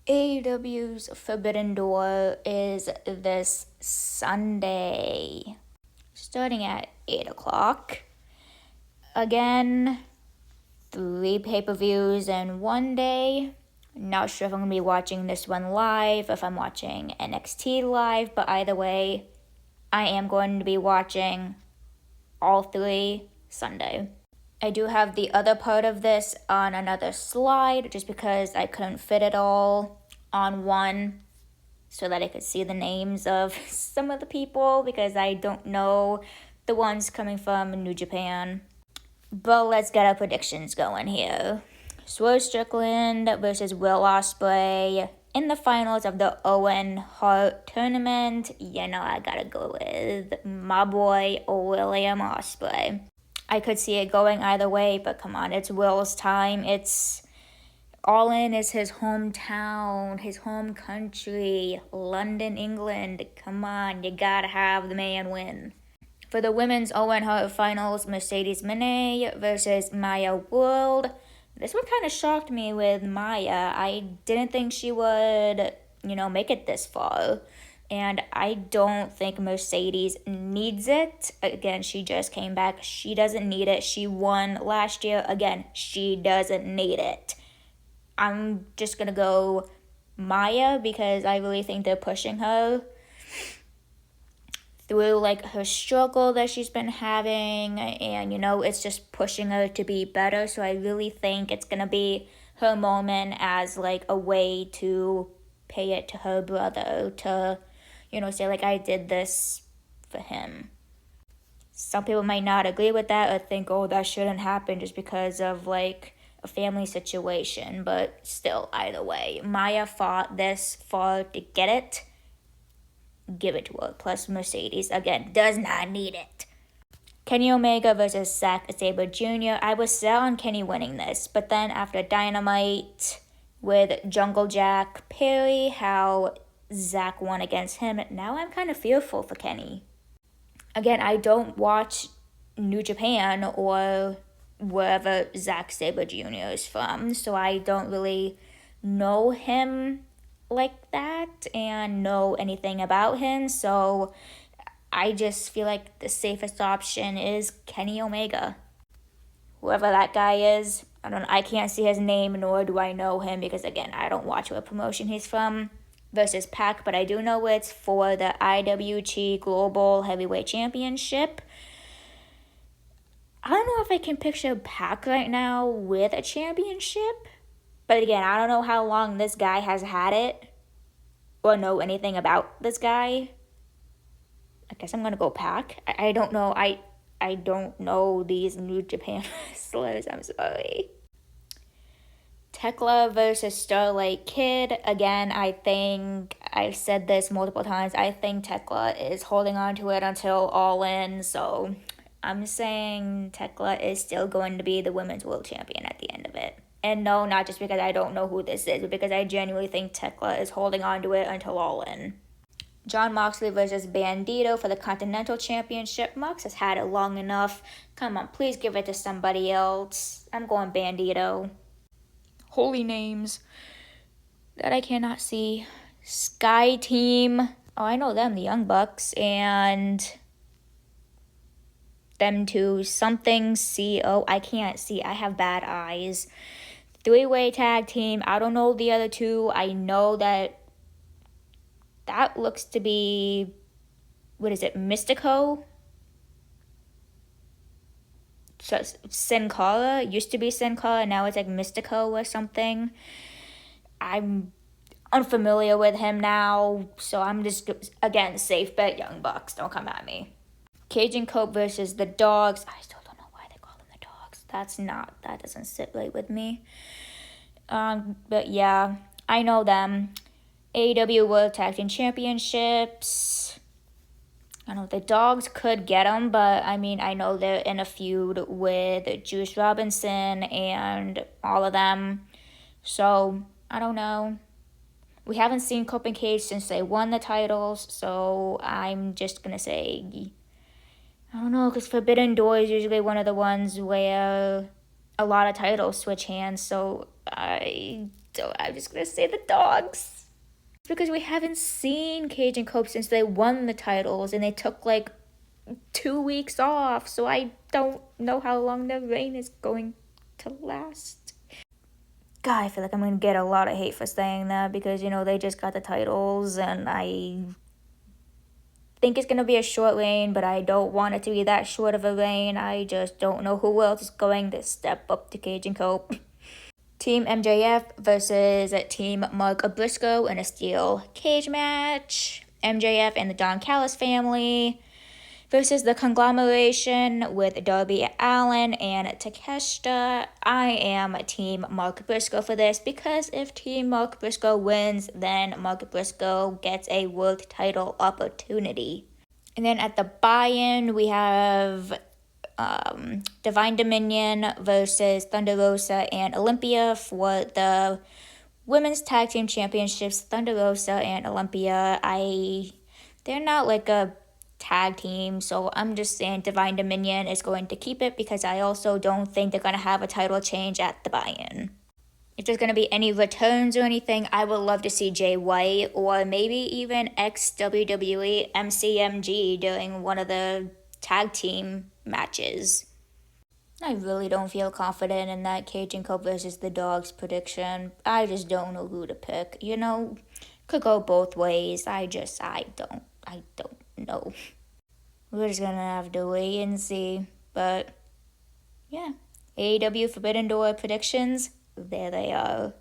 AEW's Forbidden Door is this Sunday, starting at 8 o'clock. Again, 3 pay-per-views in one day. Not sure if I'm going to be watching this one live, if I'm watching NXT live, but either way, I am going to be watching all 3 Sunday. I do have the other part of this on another slide just because I couldn't fit it all on one so that I could see the names of some of the people because I don't know the ones coming from New Japan. But let's get our predictions going here. Swerve Strickland versus Will Ospreay in the finals of the Owen Hart tournament. I gotta go with my boy William Ospreay. I could see it going either way, but come on, it's Will's time. It's All In is his hometown, his home country, London, England. Come on, you gotta have the man win. For the women's Owen Hart finals, Mercedes Moné versus Maya World. This one kind of shocked me with Maya. I didn't think she would, make it this far. And I don't think Mercedes needs it. Again, she just came back. She doesn't need it. She won last year. Again, she doesn't need it. I'm just going to go Maya because I really think they're pushing her through her struggle that she's been having, and it's just pushing her to be better. So I really think it's going to be her moment as a way to pay it to her brother, to say I did this for him. Some people might not agree with that or think, oh, that shouldn't happen just because of a family situation, but still, either way, Maya fought this far to get it. Give it to her. Plus Mercedes, again, does not need it. Kenny Omega versus Zack Sabre Jr. I was set on Kenny winning this, but then after Dynamite with Jungle Jack Perry, how Zack won against him, now I'm kind of fearful for Kenny. Again, I don't watch New Japan or wherever Zack Sabre Jr. is from, so I don't really know him like that and know anything about him, so I just feel like the safest option is Kenny Omega. Whoever that guy is, I can't see his name, nor do I know him because again, I don't watch what promotion he's from, versus Pac, but I do know it's for the IWG Global Heavyweight Championship. I don't know if I can picture Pac right now with a championship, but again, I don't know how long this guy has had it or know anything about this guy. I guess I'm going to go Pac. I don't know. I don't know these New Japan wrestlers. I'm sorry. Tekla versus Starlight Kid. Again, I think I've said this multiple times. I think Tekla is holding on to it until All In. So I'm saying Tekla is still going to be the women's world champion at the end of it. And no, not just because I don't know who this is, but because I genuinely think Tekla is holding on to it until All In. Jon Moxley versus Bandito for the Continental Championship. Mox has had it long enough. Come on, please give it to somebody else. I'm going Bandito. Holy names that I cannot see. Sky Team. Oh, I know them, the Young Bucks. And them two. Something CO. I can't see. I have bad eyes. 3-way tag team. I don't know the other two. I know that looks to be, what is it, Mystico? So Sin Cara used to be Sin Cara, now it's Mystico or something. I'm unfamiliar with him now, so I'm just, again, safe bet Young Bucks. Don't come at me. Cajun Cope versus the Dogs. I still don't know why they call them the Dogs. That doesn't sit right with me. But yeah, I know them. AEW World Tag Team Championships. I know the Dogs could get them, but I know they're in a feud with Juice Robinson and all of them. So, I don't know. We haven't seen Cope and Cage since they won the titles, so I'm just going to say, I don't know, because Forbidden Door is usually one of the ones where a lot of titles switch hands, so I So I'm just gonna say the dogs. It's because we haven't seen Cage and Cope since they won the titles and they took like 2 weeks off, so I don't know how long their reign is going to last. God, I feel like I'm gonna get a lot of hate for saying that because, they just got the titles and I think it's gonna be a short reign, but I don't want it to be that short of a reign. I just don't know who else is going to step up to Cage and Cope. Team MJF versus Team Mark Briscoe in a steel cage match. MJF and the Don Callis family versus the conglomeration with Darby Allin and Takeshita. I am Team Mark Briscoe for this because if Team Mark Briscoe wins, then Mark Briscoe gets a world title opportunity. And then at the buy-in, we have Divine Dominion versus Thunder Rosa and Olympia for the Women's Tag Team Championships. Thunder Rosa and Olympia, they're not like a tag team, so I'm just saying Divine Dominion is going to keep it because I also don't think they're going to have a title change at the buy-in. If there's going to be any returns or anything, I would love to see Jay White or maybe even ex-WWE MCMG doing one of the tag team matches. I really don't feel confident in that Cage and Cope versus the Dogs prediction. I just don't know who to pick. Could go both ways. I don't know. We're just gonna have to wait and see. But yeah, AEW Forbidden Door predictions, there they are.